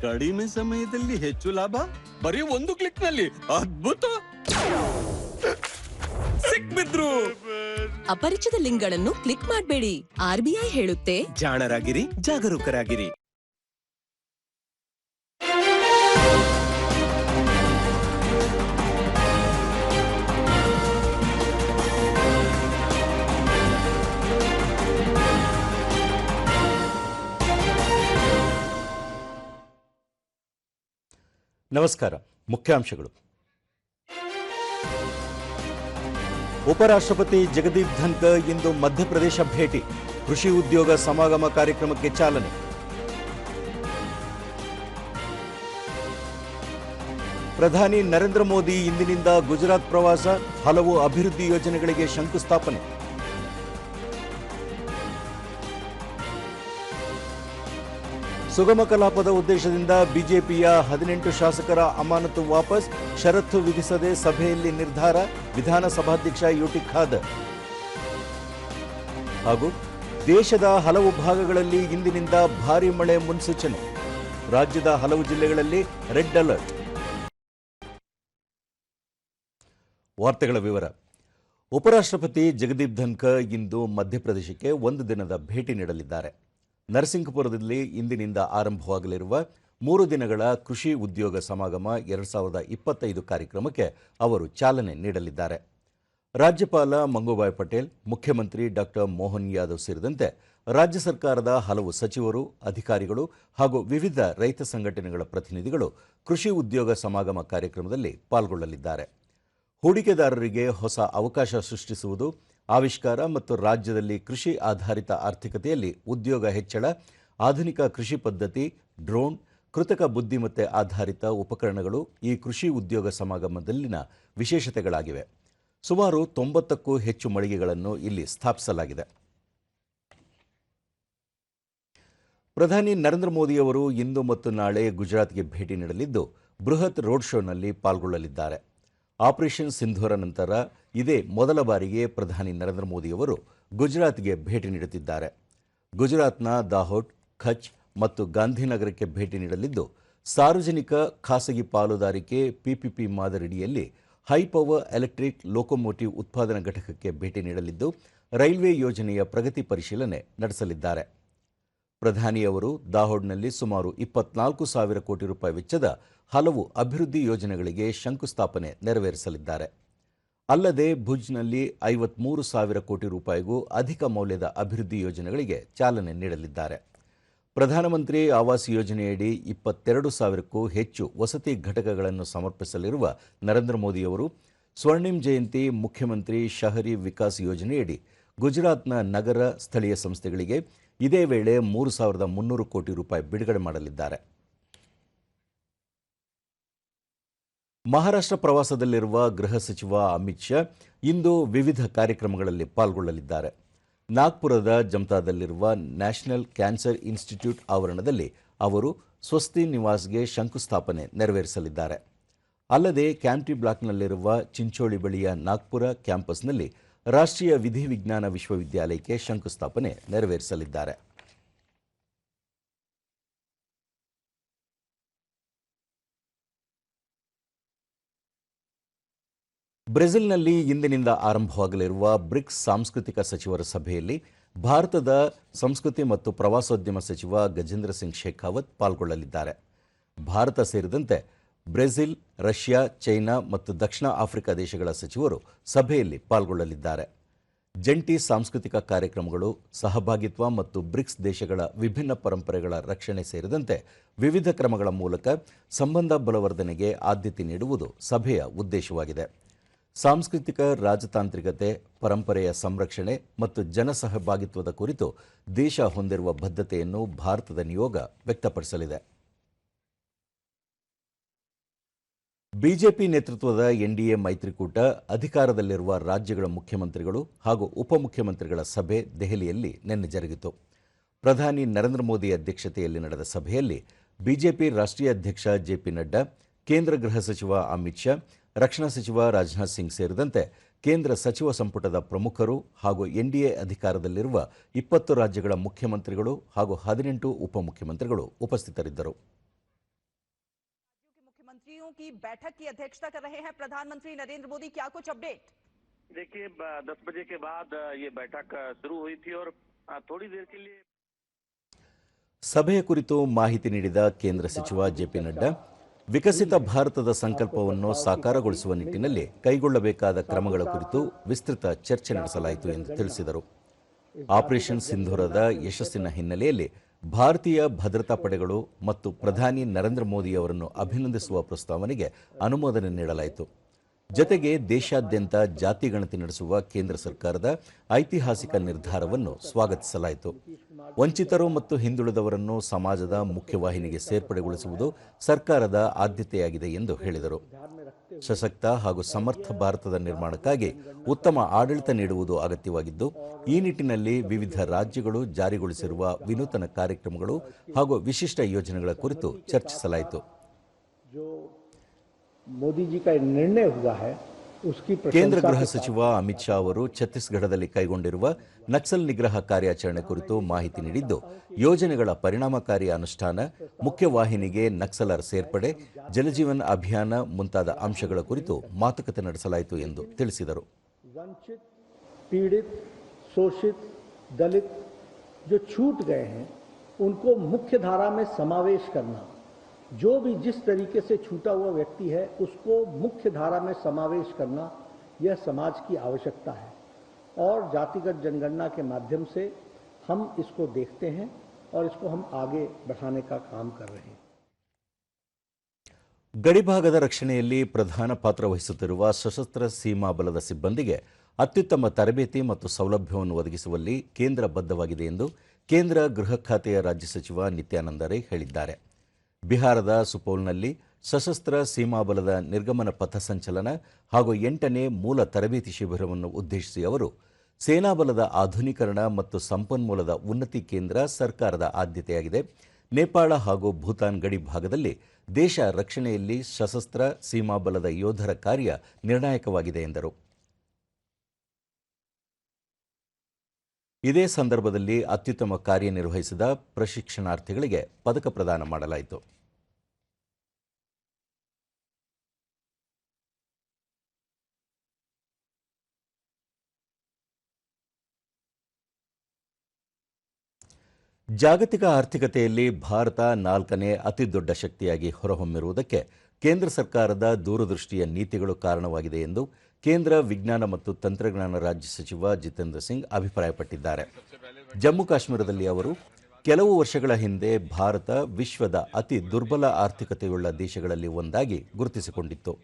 ಕಡಿಮೆ ಸಮಯದಲ್ಲಿ ಹೆಚ್ಚು ಲಾಭ ಬರೀ ಒಂದು ಕ್ಲಿಕ್ ನಲ್ಲಿ ಅದ್ಭುತ ಸಿಕ್ಬಿದ್ರು. ಅಪರಿಚಿತ ಲಿಂಕ್ಗಳನ್ನು ಕ್ಲಿಕ್ ಮಾಡಬೇಡಿ. RBI ಹೇಳುತ್ತೆ, ಜಾಣರಾಗಿರಿ, ಜಾಗರೂಕರಾಗಿರಿ. ನಮಸ್ಕಾರ. ಮುಖ್ಯಾಂಶಗಳು. ಉಪರಾಷ್ಟ್ರಪತಿ ಜಗದೀಪ್ ಧನ್ಕರ್ ಇಂದು ಮಧ್ಯಪ್ರದೇಶ ಭೇಟಿ, ಕೃಷಿ ಉದ್ಯೋಗ ಸಮಾಗಮ ಕಾರ್ಯಕ್ರಮಕ್ಕೆ ಚಾಲನೆ. ಪ್ರಧಾನಿ ನರೇಂದ್ರ ಮೋದಿ ಇಂದಿನಿಂದ ಗುಜರಾತ್ ಪ್ರವಾಸ, ಹಲವು ಅಭಿವೃದ್ಧಿ ಯೋಜನೆಗಳಿಗೆ ಶಂಕುಸ್ಥಾಪನೆ. ಸುಗಮ ಕಲಾಪದ ಉದ್ದೇಶದಿಂದ ಬಿಜೆಪಿಯ 18 ಶಾಸಕರ ಅಮಾನತು ವಾಪಸ್, ಷರತ್ತು ವಿಧಿಸದೆ ಸಭೆಯಲ್ಲಿ ನಿರ್ಧಾರ, ವಿಧಾನಸಭಾಧ್ಯಕ್ಷ ಯುಟಿ ಖಾದರ್. ಹಾಗೂ ದೇಶದ ಹಲವು ಭಾಗಗಳಲ್ಲಿ ಇಂದಿನಿಂದ ಭಾರೀ ಮಳೆ ಮುನ್ಸೂಚನೆ, ರಾಜ್ಯದ ಹಲವು ಜಿಲ್ಲೆಗಳಲ್ಲಿ ರೆಡ್ ಅಲರ್ಟ್. ವಾರ್ತೆಗಳ ವಿವರ. ಉಪರಾಷ್ಟ್ರಪತಿ ಜಗದೀಪ್ ಧನ್ಕರ್ ಇಂದು ಮಧ್ಯಪ್ರದೇಶಕ್ಕೆ ಒಂದು ದಿನದ ಭೇಟಿ ನೀಡಲಿದ್ದಾರೆ. ನರಸಿಂಗಪುರದಲ್ಲಿ ಇಂದಿನಿಂದ ಆರಂಭವಾಗಲಿರುವ 3 ದಿನಗಳ ಕೃಷಿ ಉದ್ಯೋಗ ಸಮಾಗಮ 2025 ಕಾರ್ಯಕ್ರಮಕ್ಕೆ ಅವರು ಚಾಲನೆ ನೀಡಲಿದ್ದಾರೆ. ರಾಜ್ಯಪಾಲ ಮಂಗುಬಾಯ್ ಪಟೇಲ್, ಮುಖ್ಯಮಂತ್ರಿ ಡಾಕ್ಟರ್ ಮೋಹನ್ ಯಾದವ್ ಸೇರಿದಂತೆ ರಾಜ್ಯ ಸರ್ಕಾರದ ಹಲವು ಸಚಿವರು, ಅಧಿಕಾರಿಗಳು ಹಾಗೂ ವಿವಿಧ ರೈತ ಸಂಘಟನೆಗಳ ಪ್ರತಿನಿಧಿಗಳು ಕೃಷಿ ಉದ್ಯೋಗ ಸಮಾಗಮ ಕಾರ್ಯಕ್ರಮದಲ್ಲಿ ಪಾಲ್ಗೊಳ್ಳಲಿದ್ದಾರೆ. ಹೂಡಿಕೆದಾರರಿಗೆ ಹೊಸ ಅವಕಾಶ ಸೃಷ್ಟಿಸುವುದು, ಆವಿಷ್ಕಾರ ಮತ್ತು ರಾಜ್ಯದಲ್ಲಿ ಕೃಷಿ ಆಧಾರಿತ ಆರ್ಥಿಕತೆಯಲ್ಲಿ ಉದ್ಯೋಗ ಹೆಚ್ಚಳ, ಆಧುನಿಕ ಕೃಷಿ ಪದ್ಧತಿ, ಡ್ರೋನ್, ಕೃತಕ ಬುದ್ಧಿಮತ್ತೆ ಆಧಾರಿತ ಉಪಕರಣಗಳು ಈ ಕೃಷಿ ಉದ್ಯೋಗ ಸಮಾಗಮದಲ್ಲಿನ ವಿಶೇಷತೆಗಳಾಗಿವೆ. ಸುಮಾರು 90ಕ್ಕೂ ಹೆಚ್ಚು ಮಳಿಗೆಗಳನ್ನು ಇಲ್ಲಿ ಸ್ಥಾಪಿಸಲಾಗಿದೆ. ಪ್ರಧಾನಿ ನರೇಂದ್ರ ಮೋದಿಯವರು ಇಂದು ಮತ್ತು ನಾಳೆ ಗುಜರಾತ್ಗೆ ಭೇಟಿ ನೀಡಲಿದ್ದು, ಬೃಹತ್ ರೋಡ್ ಶೋನಲ್ಲಿ ಪಾಲ್ಗೊಳ್ಳಲಿದ್ದಾರೆ. ಆಪರೇಷನ್ ಸಿಂಧೂರ ನಂತರ ಇದೇ ಮೊದಲ ಬಾರಿಗೆ ಪ್ರಧಾನಿ ನರೇಂದ್ರ ಮೋದಿಯವರು ಗುಜರಾತ್ಗೆ ಭೇಟಿ ನೀಡುತ್ತಿದ್ದಾರೆ. ಗುಜರಾತ್ನ ದಾಹೋದ್, ಕಚ್ ಮತ್ತು ಗಾಂಧಿನಗರಕ್ಕೆ ಭೇಟಿ ನೀಡಲಿದ್ದು, ಸಾರ್ವಜನಿಕ ಖಾಸಗಿ ಪಾಲುದಾರಿಕೆ PPP ಮಾದರಿಯಲ್ಲಿ ಹೈ ಪವರ್ ಎಲೆಕ್ಟ್ರಿಕ್ ಲೋಕೋಮೋಟಿವ್ ಉತ್ಪಾದನಾ ಘಟಕಕ್ಕೆ ಭೇಟಿ ನೀಡಲಿದ್ದು, ರೈಲ್ವೆ ಯೋಜನೆಯ ಪ್ರಗತಿ ಪರಿಶೀಲನೆ ನಡೆಸಲಿದ್ದಾರೆ. ಪ್ರಧಾನಿಯವರು ದಾಹೋಡ್ನಲ್ಲಿ ಸುಮಾರು 24,000 ಕೋಟಿ ರೂಪಾಯಿ ವೆಚ್ಚದ ಹಲವು ಅಭಿವೃದ್ಧಿ ಯೋಜನೆಗಳಿಗೆ ಶಂಕುಸ್ಥಾಪನೆ ನೆರವೇರಿಸಲಿದ್ದಾರೆ. ಅಲ್ಲದೆ ಭುಜ್ನಲ್ಲಿ 53,000 ಕೋಟಿ ರೂಪಾಯಿಗೂ ಅಧಿಕ ಮೌಲ್ಯದ ಅಭಿವೃದ್ಧಿ ಯೋಜನೆಗಳಿಗೆ ಚಾಲನೆ ನೀಡಲಿದ್ದಾರೆ. ಪ್ರಧಾನಮಂತ್ರಿ ಆವಾಸ್ ಯೋಜನೆಯಡಿ 22,000ಕ್ಕೂ ಹೆಚ್ಚು ವಸತಿ ಘಟಕಗಳನ್ನು ಸಮರ್ಪಿಸಲಿರುವ ನರೇಂದ್ರ ಮೋದಿಯವರು ಸ್ವರ್ಣಿಮ್ ಜಯಂತಿ ಮುಖ್ಯಮಂತ್ರಿ ಶಹರಿ ವಿಕಾಸ್ ಯೋಜನೆಯಡಿ ಗುಜರಾತ್ನ ನಗರ ಸ್ಥಳೀಯ ಸಂಸ್ಥೆಗಳಿಗೆ ಇದೇ ವೇಳೆ 3,300 ಕೋಟಿ ರೂಪಾಯಿ ಬಿಡುಗಡೆ ಮಾಡಲಿದ್ದಾರೆ. ಮಹಾರಾಷ್ಟ್ರ ಪ್ರವಾಸದಲ್ಲಿರುವ ಗೃಹ ಸಚಿವ ಅಮಿತ್ ಶಾ ಇಂದು ವಿವಿಧ ಕಾರ್ಯಕ್ರಮಗಳಲ್ಲಿ ಪಾಲ್ಗೊಳ್ಳಲಿದ್ದಾರೆ. ನಾಗ್ಪುರದ ಜಮ್ತಾದಲ್ಲಿರುವ ನ್ಯಾಷನಲ್ ಕ್ಯಾನ್ಸರ್ ಇನ್ಸ್ಟಿಟ್ಯೂಟ್ ಆವರಣದಲ್ಲಿ ಅವರು ಸ್ವಸ್ತಿ ನಿವಾಸ್ಗೆ ಶಂಕುಸ್ಥಾಪನೆ ನೆರವೇರಿಸಲಿದ್ದಾರೆ. ಅಲ್ಲದೆ ಕ್ಯಾಂಪ್ಟಿ ಬ್ಲಾಕ್ನಲ್ಲಿರುವ ಚಿಂಚೋಳಿ ಬಳಿಯ ನಾಗ್ಪುರ ಕ್ಯಾಂಪಸ್ನಲ್ಲಿ ರಾಷ್ಟ್ರೀಯ ವಿಧಿವಿಜ್ಞಾನ ವಿಶ್ವವಿದ್ಯಾಲಯಕ್ಕೆ ಶಂಕುಸ್ಥಾಪನೆ ನೆರವೇರಿಸಲಿದ್ದಾರೆ. ಬ್ರೆಜಿಲ್ನಲ್ಲಿ ಇಂದಿನಿಂದ ಆರಂಭವಾಗಲಿರುವ ಬ್ರಿಕ್ಸ್ ಸಾಂಸ್ಕೃತಿಕ ಸಚಿವರ ಸಭೆಯಲ್ಲಿ ಭಾರತದ ಸಂಸ್ಕೃತಿ ಮತ್ತು ಪ್ರವಾಸೋದ್ಯಮ ಸಚಿವ ಗಜೇಂದ್ರ ಸಿಂಗ್ ಶೇಖಾವತ್ ಪಾಲ್ಗೊಳ್ಳಲಿದ್ದಾರೆ. ಭಾರತ ಸೇರಿದಂತೆ ಬ್ರೆಜಿಲ್, ರಷ್ಯಾ, ಚೈನಾ ಮತ್ತು ದಕ್ಷಿಣ ಆಫ್ರಿಕಾ ದೇಶಗಳ ಸಚಿವರು ಸಭೆಯಲ್ಲಿ ಪಾಲ್ಗೊಳ್ಳಲಿದ್ದಾರೆ. ಜಂಟಿ ಸಾಂಸ್ಕೃತಿಕ ಕಾರ್ಯಕ್ರಮಗಳು, ಸಹಭಾಗಿತ್ವ ಮತ್ತು ಬ್ರಿಕ್ಸ್ ದೇಶಗಳ ವಿಭಿನ್ನ ಪರಂಪರೆಗಳ ರಕ್ಷಣೆ ಸೇರಿದಂತೆ ವಿವಿಧ ಕ್ರಮಗಳ ಮೂಲಕ ಸಂಬಂಧ ಬಲವರ್ಧನೆಗೆ ಆದ್ಯತೆ ನೀಡುವುದು ಸಭೆಯ ಉದ್ದೇಶವಾಗಿದೆ. ಸಾಂಸ್ಕೃತಿಕ ರಾಜತಾಂತ್ರಿಕತೆ, ಪರಂಪರೆಯ ಸಂರಕ್ಷಣೆ ಮತ್ತು ಜನಸಹಭಾಗಿತ್ವದ ಕುರಿತು ದೇಶ ಹೊಂದಿರುವ ಬದ್ಧತೆಯನ್ನು ಭಾರತದ ನಿಯೋಗ ವ್ಯಕ್ತಪಡಿಸಲಿದೆ. ಬಿಜೆಪಿ ನೇತೃತ್ವದ NDA ಮೈತ್ರಿಕೂಟ ಅಧಿಕಾರದಲ್ಲಿರುವ ರಾಜ್ಯಗಳ ಮುಖ್ಯಮಂತ್ರಿಗಳು ಹಾಗೂ ಉಪಮುಖ್ಯಮಂತ್ರಿಗಳ ಸಭೆ ದೆಹಲಿಯಲ್ಲಿ ನಿನ್ನೆ ಜರುಗಿತು. ಪ್ರಧಾನಿ ನರೇಂದ್ರ ಮೋದಿ ಅಧ್ಯಕ್ಷತೆಯಲ್ಲಿ ನಡೆದ ಸಭೆಯಲ್ಲಿ ಬಿಜೆಪಿ ರಾಷ್ಟ್ರೀಯ ಅಧ್ಯಕ್ಷ JP ನಡ್ಡಾ, ಕೇಂದ್ರ ಗೃಹ ಸಚಿವ ಅಮಿತ್ ಶಾ, ರಕ್ಷಣಾ ಸಚಿವ ರಾಜನಾಥ್ ಸಿಂಗ್ ಸೇರಿದಂತೆ ಕೇಂದ್ರ ಸಚಿವ ಸಂಪುಟದ ಪ್ರಮುಖರು ಹಾಗೂ ಎನ್ಡಿಎ ಅಧಿಕಾರದಲ್ಲಿರುವ 20 ರಾಜ್ಯಗಳ ಮುಖ್ಯಮಂತ್ರಿಗಳು ಹಾಗೂ 18 ಉಪಮುಖ್ಯಮಂತ್ರಿಗಳು ಉಪಸ್ಥಿತರಿದ್ದರು. मुख्यमंत्रियों की बैठक की अध्यक्षता कर रहे हैं प्रधानमंत्री नरेंद्र मोदी. क्या कुछ अपडेट? देखिए 10 बजे के बाद ये बैठक शुरू हुई थी और थोड़ी देर के लिए ಸಭೆಯ ಕುರಿತು ಮಾಹಿತಿ ನೀಡಿದ ಕೇಂದ್ರ ಸಚಿವ ಜೆಪಿ ನಡ್ಡಾ, ವಿಕಸಿತ ಭಾರತದ ಸಂಕಲ್ಪವನ್ನು ಸಾಕಾರಗೊಳಿಸುವ ನಿಟ್ಟಿನಲ್ಲಿ ಕೈಗೊಳ್ಳಬೇಕಾದ ಕ್ರಮಗಳ ಕುರಿತು ವಿಸ್ತೃತ ಚರ್ಚೆ ನಡೆಸಲಾಯಿತು ಎಂದು ತಿಳಿಸಿದರು. ಆಪರೇಷನ್ ಸಿಂಧೂರದ ಯಶಸ್ಸಿನ ಹಿನ್ನೆಲೆಯಲ್ಲಿ ಭಾರತೀಯ ಭದ್ರತಾ ಪಡೆಗಳು ಮತ್ತು ಪ್ರಧಾನಿ ನರೇಂದ್ರ ಮೋದಿ ಅವರನ್ನು ಅಭಿನಂದಿಸುವ ಪ್ರಸ್ತಾವನೆಗೆ ಅನುಮೋದನೆ ನೀಡಲಾಯಿತು. ಜತೆಗೆ ದೇಶಾದ್ಯಂತ ಜಾತಿ ಗಣತಿ ನಡೆಸುವ ಕೇಂದ್ರ ಸರ್ಕಾರದ ಐತಿಹಾಸಿಕ ನಿರ್ಧಾರವನ್ನು ಸ್ವಾಗತಿಸಲಾಯಿತು. ವಂಚಿತರು ಮತ್ತು ಹಿಂದುಳಿದವರನ್ನು ಸಮಾಜದ ಮುಖ್ಯವಾಹಿನಿಗೆ ಸೇರ್ಪಡೆಗೊಳಿಸುವುದು ಸರ್ಕಾರದ ಆದ್ಯತೆಯಾಗಿದೆ ಎಂದು ಹೇಳಿದರು. ಸಶಕ್ತ ಹಾಗೂ ಸಮರ್ಥ ಭಾರತದ ನಿರ್ಮಾಣಕ್ಕಾಗಿ ಉತ್ತಮ ಆಡಳಿತ ನೀಡುವುದು ಅಗತ್ಯವಾಗಿದ್ದು, ಈ ನಿಟ್ಟಿನಲ್ಲಿ ವಿವಿಧ ರಾಜ್ಯಗಳು ಜಾರಿಗೊಳಿಸಿರುವ ವಿನೂತನ ಕಾರ್ಯಕ್ರಮಗಳು ಹಾಗೂ ವಿಶಿಷ್ಟ ಯೋಜನೆಗಳ ಕುರಿತು ಚರ್ಚಿಸಲಾಯಿತು. मोदी जी का निर्णय हुआ है उसकी ಕೇಂದ್ರ ಗೃಹ ಸಚಿವ ಅಮಿತ್ ಶಾ ಅವರು ಛತ್ತೀಸ್ಗಢದಲ್ಲಿ ಕೈಗೊಂಡಿರುವ ನಕ್ಸಲ್ ನಿಗ್ರಹ ಕಾರ್ಯಾಚರಣೆ ಕುರಿತು ಮಾಹಿತಿ ನೀಡಿದ್ದು, ಯೋಜನೆಗಳ ಪರಿಣಾಮಕಾರಿ ಅನುಷ್ಠಾನ, ಮುಖ್ಯವಾಹಿನಿಗೆ ನಕ್ಸಲರ ಸೇರ್ಪಡೆ, ಜಲಜೀವನ್ ಅಭಿಯಾನ ಮುಂತಾದ ಅಂಶಗಳ ಕುರಿತು ಮಾತುಕತೆ ನಡೆಸಲಾಯಿತು ಎಂದು ತಿಳಿಸಿದರು. वंचित, पीड़ित, शोषित, दलित जो छूट गए हैं उनको मुख्य धारा में समावेश करना, जो भी जिस तरीके से छूटा हुआ व्यक्ति है उसको मुख्य धारा में समावेश करना, यह समाज की आवश्यकता है और जातिगत जनगणना के माध्यम से हम इसको देखते हैं और इसको हम आगे बढ़ाने का काम कर रहे हैं. ಗಡಿಭಾಗದ ರಕ್ಷಣೆಯಲ್ಲಿ ಪ್ರಧಾನ ಪಾತ್ರ ವಹಿಸುತ್ತಿರುವ ಸಶಸ್ತ್ರ ಸೀಮಾ ಬಲದ ಸಿಬ್ಬಂದಿಗೆ ಅತ್ಯುತ್ತಮ ತರಬೇತಿ ಮತ್ತು ಸೌಲಭ್ಯವನ್ನು ಒದಗಿಸುವಲ್ಲಿ ಕೇಂದ್ರ ಬದ್ಧವಾಗಿದೆ ಎಂದು ಕೇಂದ್ರ ಗೃಹ ಖಾತೆಯ ರಾಜ್ಯ ಸಚಿವ ನಿತ್ಯಾನಂದ ರೈ ಹೇಳಿದ್ದಾರೆ. ಬಿಹಾರದ ಸುಪೌಲ್ನಲ್ಲಿ ಸಶಸ್ತ್ರ ಸೀಮಾ ಬಲದ ನಿರ್ಗಮನ ಪಥ ಸಂಚಲನ ಹಾಗೂ 8ನೇ ಮೂಲ ತರಬೇತಿ ಶಿಬಿರವನ್ನು ಉದ್ದೇಶಿಸಿ ಅವರು, ಸೇನಾ ಬಲದ ಆಧುನೀಕರಣ ಮತ್ತು ಸಂಪನ್ಮೂಲದ ಉನ್ನತಿ ಕೇಂದ್ರ ಸರ್ಕಾರದ ಆದ್ಯತೆಯಾಗಿದೆ. ನೇಪಾಳ ಹಾಗೂ ಭೂತಾನ್ ಗಡಿ ಭಾಗದಲ್ಲಿ ದೇಶ ರಕ್ಷಣೆಯಲ್ಲಿ ಸಶಸ್ತ್ರ ಸೀಮಾ ಬಲದ ಯೋಧರ ಕಾರ್ಯ ನಿರ್ಣಾಯಕವಾಗಿದೆ ಎಂದರು. ಇದೇ ಸಂದರ್ಭದಲ್ಲಿ ಅತ್ಯುತ್ತಮ ಕಾರ್ಯನಿರ್ವಹಿಸಿದ ಪ್ರಶಿಕ್ಷಣಾರ್ಥಿಗಳಿಗೆ ಪದಕ ಪ್ರದಾನ ಮಾಡಲಾಯಿತು. ಜಾಗತಿಕ ಆರ್ಥಿಕತೆಯಲ್ಲಿ ಭಾರತ 4ನೇ ಅತಿದೊಡ್ಡ ಶಕ್ತಿಯಾಗಿ ಹೊರಹೊಮ್ಮಿರುವುದಕ್ಕೆ ಕೇಂದ್ರ ಸರ್ಕಾರದ ದೂರದೃಷ್ಟಿಯ ನೀತಿಗಳು ಕಾರಣವಾಗಿದೆ ಎಂದು ಕೇಂದ್ರ ವಿಜ್ಞಾನ ಮತ್ತು ತಂತ್ರಜ್ಞಾನ ರಾಜ್ಯ ಸಚಿವ ಜಿತೇಂದ್ರ ಸಿಂಗ್ ಅಭಿಪ್ರಾಯಪಟ್ಟಿದ್ದಾರೆ. ಜಮ್ಮು ಕಾಶ್ಮೀರದಲ್ಲಿ ಅವರು, ಕೆಲವು ವರ್ಷಗಳ ಹಿಂದೆ ಭಾರತ ವಿಶ್ವದ ಅತಿ ದುರ್ಬಲ ಆರ್ಥಿಕತೆಯುಳ್ಳ ದೇಶಗಳಲ್ಲಿ ಒಂದಾಗಿ ಗುರುತಿಸಿಕೊಂಡಿತ್ತು.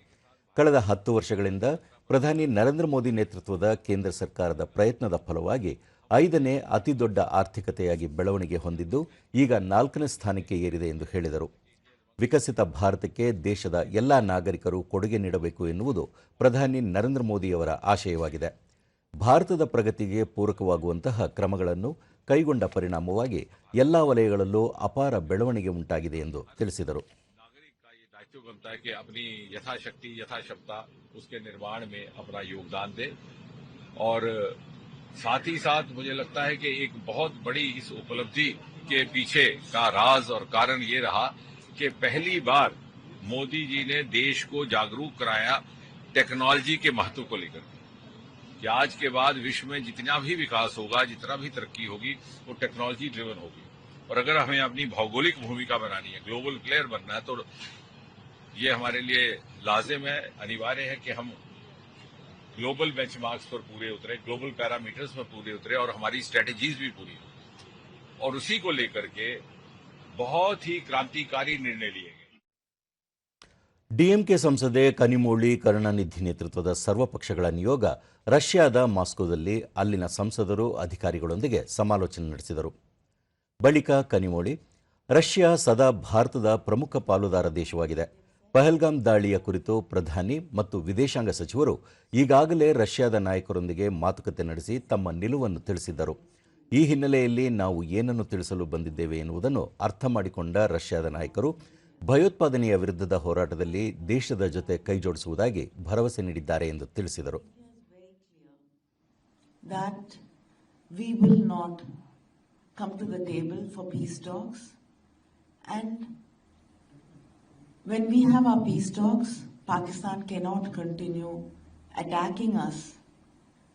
ಕಳೆದ 10 ವರ್ಷಗಳಿಂದ ಪ್ರಧಾನಿ ನರೇಂದ್ರ ಮೋದಿ ನೇತೃತ್ವದ ಕೇಂದ್ರ ಸರ್ಕಾರದ ಪ್ರಯತ್ನದ ಫಲವಾಗಿ 5ನೇ ಅತಿದೊಡ್ಡ ಆರ್ಥಿಕತೆಯಾಗಿ ಬೆಳವಣಿಗೆ ಹೊಂದಿದ್ದು, ಈಗ 4ನೇ ಸ್ಥಾನಕ್ಕೆ ಏರಿದೆ ಎಂದು ಹೇಳಿದರು. ವಿಕಸಿತ ಭಾರತಕ್ಕೆ ದೇಶದ ಎಲ್ಲ ನಾಗರಿಕರು ಕೊಡುಗೆ ನೀಡಬೇಕು ಎನ್ನುವುದು ಪ್ರಧಾನಿ ನರೇಂದ್ರ ಮೋದಿಯವರ ಆಶಯವಾಗಿದೆ. ಭಾರತದ ಪ್ರಗತಿಗೆ ಪೂರಕವಾಗುವಂತಹ ಕ್ರಮಗಳನ್ನು ಕೈಗೊಂಡ ಪರಿಣಾಮವಾಗಿ ಎಲ್ಲ ವಲಯಗಳಲ್ಲೂ ಅಪಾರ ಬೆಳವಣಿಗೆ ಉಂಟಾಗಿದೆ ಎಂದು ತಿಳಿಸಿದರು. साथ ही साथ मुझे लगता है कि एक बहुत बड़ी इस उपलब्धि के पीछे का राज और कारण ये रहा कि पहली बार मोदी जी ने देश को जागरूक कराया टेक्नोलॉजी के महत्व को लेकर कि आज के बाद विश्व में जितना भी विकास होगा, जितना भी तरक्की होगी, वो टेक्नोलॉजी ड्रिवन होगी. और अगर हमें अपनी भौगोलिक भूमिका बनानी है, ग्लोबल प्लेयर बनना है, तो ये हमारे लिए लाजिम है, अनिवार्य है कि हम ग्लोबल बेंचमार्क्स पर पूरे उतरे, ग्लोबल पैरामीटर्स पर पूरे उतरे और हमारी स्ट्रेटेजीज भी पूरी हो. और उसी को लेकर के बहुत ही क्रांतिकारी निर्णय लिए गए. ಡಿಎಂಕೆ ಸಂಸದೆ ಕನಿಮೋಳಿ ಕರುಣಾನಿಧಿ ನೇತೃತ್ವದ ಸರ್ವಪಕ್ಷಗಳ ನಿಯೋಗ ರಷ್ಯಾದ ಮಾಸ್ಕೋದಲ್ಲಿ ಅಲ್ಲಿನ ಸಂಸದರು ಅಧಿಕಾರಿಗಳೊಂದಿಗೆ ಸಮಾಲೋಚನೆ ನಡೆಸಿದರು. ಬಳಿಕ ಕನಿಮೋಳಿ, ರಷ್ಯಾ ಸದಾ ಭಾರತದ ಪ್ರಮುಖ ಪಾಲುದಾರ ದೇಶವಾಗಿದೆ. ಪಹಲ್ಗಾಮ್ ದಾಳಿಯ ಕುರಿತು ಪ್ರಧಾನಿ ಮತ್ತು ವಿದೇಶಾಂಗ ಸಚಿವರು ಈಗಾಗಲೇ ರಷ್ಯಾದ ನಾಯಕರೊಂದಿಗೆ ಮಾತುಕತೆ ನಡೆಸಿ ತಮ್ಮ ನಿಲುವನ್ನು ತಿಳಿಸಿದ್ದರು. ಈ ಹಿನ್ನೆಲೆಯಲ್ಲಿ ನಾವು ಏನನ್ನು ತಿಳಿಸಲು ಬಂದಿದ್ದೇವೆ ಎನ್ನುವುದನ್ನು ಅರ್ಥ ಮಾಡಿಕೊಂಡ ರಷ್ಯಾದ ನಾಯಕರು ಭಯೋತ್ಪಾದನೆಯ ವಿರುದ್ಧದ ಹೋರಾಟದಲ್ಲಿ ದೇಶದ ಜೊತೆ ಕೈಜೋಡಿಸುವುದಾಗಿ ಭರವಸೆ ನೀಡಿದ್ದಾರೆ ಎಂದು ತಿಳಿಸಿದರು. that we will not come to the table for peace talks, and when we have our peace talks, Pakistan cannot continue attacking us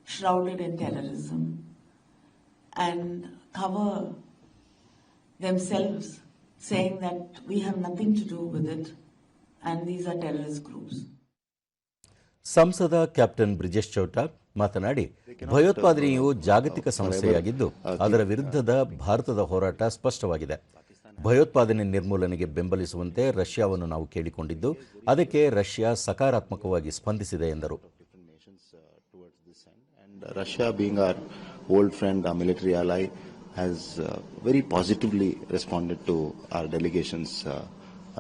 shrouded in terrorism and cover themselves saying that we have nothing to do with it and these are terrorist groups. ಸಂಸದ captain Brijesh Chowta ಮಾತನಾಡಿ, ಭಯೋತ್ಪಾದನೆಯು ಜಾಗತಿಕ ಸಮಸ್ಯೆಯಾಗಿದ್ದು ಅದರ ವಿರುದ್ಧದ ಭಾರತದ ಹೋರಾಟ ಸ್ಪಷ್ಟವಾಗಿದೆ. ಭಯೋತ್ಪಾದನೆ ನಿರ್ಮೂಲನೆಗೆ ಬೆಂಬಲಿಸುವಂತೆ ರಷ್ಯಾವನ್ನು ನಾವು ಕೇಳಿಕೊಂಡಿದ್ದು, ಅದಕ್ಕೆ ರಷ್ಯಾ ಸಕಾರಾತ್ಮಕವಾಗಿ ಸ್ಪಂದಿಸಿದೆ ಎಂದರು. Russia, being our old friend, our military ally, has very positively responded to our delegation's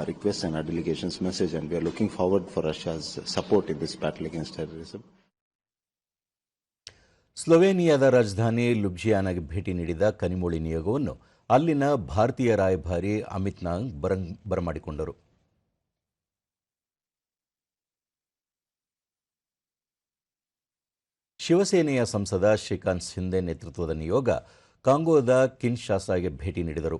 request and our delegation's message, and we are looking forward for Russia's support in this battle against terrorism. ಸ್ಲೋವೇನಿಯಾದ ರಾಜಧಾನಿ ಲುಬ್ಜಿಯಾನಾಗೆ ಭೇಟಿ ನೀಡಿದ ಕನಿಮೊಳಿ ನಿಯೋಗವನ್ನು ಅಲ್ಲಿನ ಭಾರತೀಯ ರಾಯಭಾರಿ ಅಮಿತ್ ನಾಗ್ ಬರಮಾಡಿಕೊಂಡರು. ಶಿವಸೇನೆಯ ಸಂಸದ ಶ್ರೀಕಾಂತ್ ಶಿಂದೆ ನೇತೃತ್ವದ ನಿಯೋಗ ಕಾಂಗೋದ ಕಿನ್ಶಾಸಾಗೆ ಭೇಟಿ ನೀಡಿದರು.